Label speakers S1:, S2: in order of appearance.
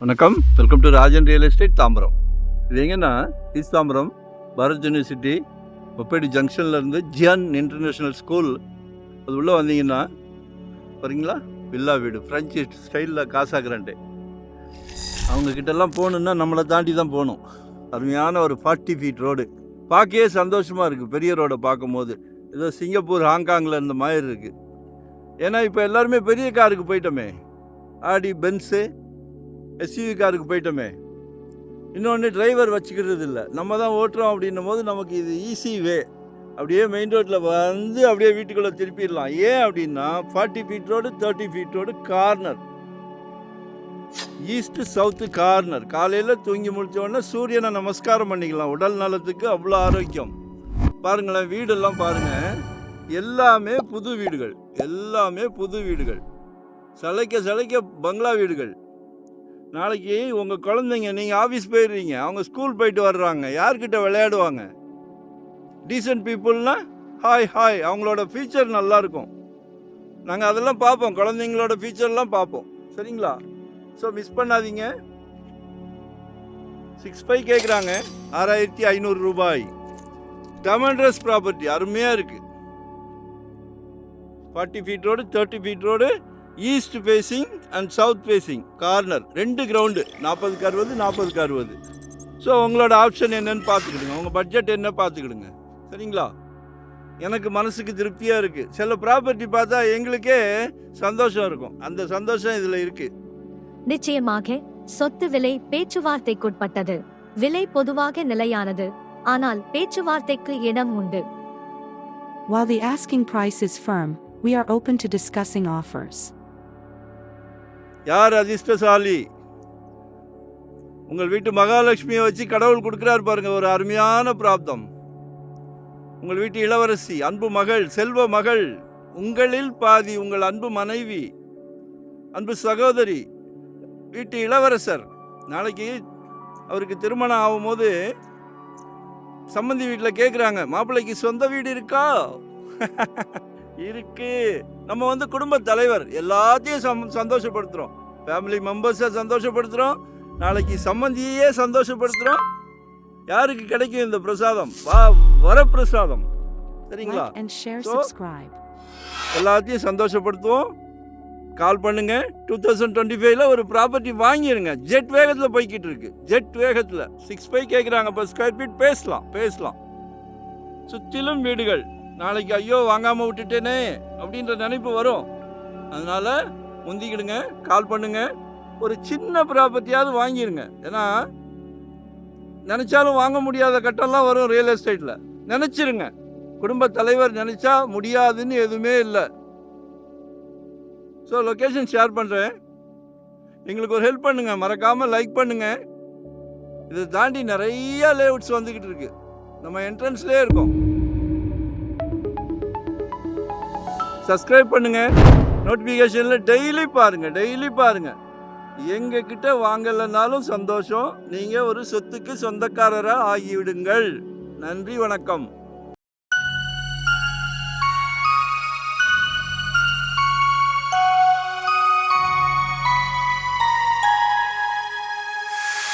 S1: வணக்கம், welcome to Rajan real estate Tambaram. இது எங்கன்னா ஈஸ்ட் தாம்பரம் பாரத் யூனிவர்சிட்டி ஒப்பேடி ஜங்ஷன்லேருந்து ஜியான் இன்டர்நேஷ்னல் ஸ்கூல் அது உள்ளே வந்தீங்கன்னா பாருங்களா, வில்லா வீடு ஃப்ரெஞ்சு ஸ்டைலில் காசா கிராண்டே. அவங்கக்கிட்டலாம் போகணுன்னா நம்மளை தாண்டி தான் போகணும். அருமையான ஒரு 40 ஃபீட் ரோடு, பார்க்கவே சந்தோஷமாக இருக்குது. பெரிய ரோடை பார்க்கும்போது ஏதோ சிங்கப்பூர் ஹாங்காங்கில் இருந்த மாதிரி இருக்குது. ஏன்னா இப்போ எல்லாருமே பெரிய காருக்கு போயிட்டோமே, ஆடி பென்ஸு எஸ்யூவி காருக்கு போயிட்டோமே. இன்னொன்று டிரைவர் வச்சுக்கிறது இல்லை, நம்ம தான் ஓட்டுறோம். அப்படின்னும் போது நமக்கு இது ஈஸி வே. அப்படியே மெயின் ரோட்டில் வந்து அப்படியே வீட்டுக்குள்ளே திருப்பிடலாம். ஏன் அப்படின்னா 40 feet road, 30 feet road, corner, east south corner. காலையில் தூங்கி முடித்தோடனே சூரியனை நமஸ்காரம் பண்ணிக்கலாம். உடல் நலத்துக்கு அவ்வளோ ஆரோக்கியம். பாருங்களேன், வீடெல்லாம் பாருங்கள், எல்லாமே புது வீடுகள், எல்லாமே புது வீடுகள், சளைக்க பங்களா வீடுகள். நாளைக்கு உங்கள் குழந்தைங்க, நீங்கள் ஆஃபீஸ் போயிடுறீங்க, அவங்க ஸ்கூல் போயிட்டு வர்றாங்க, யார்கிட்ட விளையாடுவாங்க? டீசன்ட் பீப்புள்னா ஹாய் அவங்களோட ஃபியூச்சர் நல்லாயிருக்கும். நாங்கள் அதெல்லாம் பார்ப்போம், குழந்தைங்களோட ஃபியூச்சர்லாம் பார்ப்போம். சரிங்களா? ஸோ மிஸ் பண்ணாதீங்க. 6.5 கேட்குறாங்க, 6,500 ரூபாய். டமண்ட்ரஸ் ப்ராப்பர்ட்டி அருமையாக இருக்குது. 40 feet road, 30 feet road, east facing and south facing, corner, 2 ground, 40க்கு 60, 40க்கு 60. ஸோ உங்களோட ஆப்ஷன் என்னன்னு பார்த்துக்கிடுங்க, உங்கள் பட்ஜெட் என்ன பார்த்துக்கிடுங்க. சரிங்களா? எனக்கு மனசுக்கு திருப்தியாக இருக்குது. சில ப்ராப்பர்ட்டி பார்த்தா எங்களுக்கே சந்தோஷம் இருக்கும். அந்த சந்தோஷம் இதில் இருக்குது.
S2: நிச்சயமாக சொத்து விலை பேச்சுவார்த்தைக்குட்பட்டது. விலை பொதுவாக நிலையானது, ஆனால் பேச்சுவார்த்தைக்கு இடம் உண்டு.
S3: While the asking price is firm, we are open to discussing offers.
S1: யார் அதிர்ஷ்டசாலி? உங்கள் வீட்டு மகாலட்சுமியை வச்சு கடவுள் கொடுக்குறாரு பாருங்க, ஒரு அருமையான பிராப்தம். உங்கள் வீட்டு இளவரசி, அன்பு மகள், செல்வ மகள், உங்களில் பாதி உங்கள் அன்பு மனைவி, அன்பு சகோதரி, வீட்டு இளவரசர். நாளைக்கு அவருக்கு திருமணம் ஆகும்போது சம்பந்தி வீட்டில் கேட்குறாங்க, மாப்பிள்ளைக்கு சொந்த வீடு இருக்கா? இருக்கு. நம்ம குடும்ப தலைவர், எல்லாத்தையும் சந்தோஷப்படுத்துகிறோம். ஃபேமிலி மெம்பர்ஸை சந்தோஷப்படுத்துகிறோம். நாளைக்கு சம்பந்தியே சந்தோஷப்படுத்துகிறோம். யாருக்கு கிடைக்கும் இந்த பிரசாதம்? வரப்பிரசாதம். சரிங்களா? எல்லாத்தையும் சந்தோஷப்படுத்துவோம். கால் பண்ணுங்க. 2025 ஒரு ப்ராப்பர்ட்டி வாங்கிடுங்க. ஜெட் வேகத்தில் போய்கிட்டு இருக்கு, ஜெட் வேகத்தில். 6.5 கேட்குறாங்க per ஸ்கொயர் ஃபீட். பேசலாம். சுற்றிலும் வீடுகள். நாளைக்கு ஐயோ வாங்காமல் விட்டுட்டேனே அப்படின்ற நினைப்பு வரும். அதனால் முந்திக்கிடுங்க, கால் பண்ணுங்க. ஒரு சின்ன ப்ராப்பர்ட்டியாவது வாங்கிடுங்க. ஏன்னா நினச்சாலும் வாங்க முடியாத கட்டம்லாம் வரும் ரியல் எஸ்டேட்டில். நினச்சிருங்க, குடும்ப தலைவர் நினச்சா முடியாதுன்னு எதுவுமே இல்லை. ஸோ லொக்கேஷன் ஷேர் பண்ணுறேன், எங்களுக்கு ஒரு ஹெல்ப் பண்ணுங்கள். மறக்காமல் லைக் பண்ணுங்கள். இதை தாண்டி நிறைய லேஅவுட்ஸ் வந்துக்கிட்டு இருக்கு. நம்ம என்ட்ரன்ஸ்லேயே இருக்கோம். சப்ஸ்கிரைப் பண்ணுங்க, நோட்டிஃபிகேஷனில் டெய்லி பாருங்க. எங்ககிட்ட வாங்கலைனாலும் சந்தோஷம். நீங்கள் ஒரு சொத்துக்கு சொந்தக்காரராக ஆகிவிடுங்கள். நன்றி, வணக்கம்.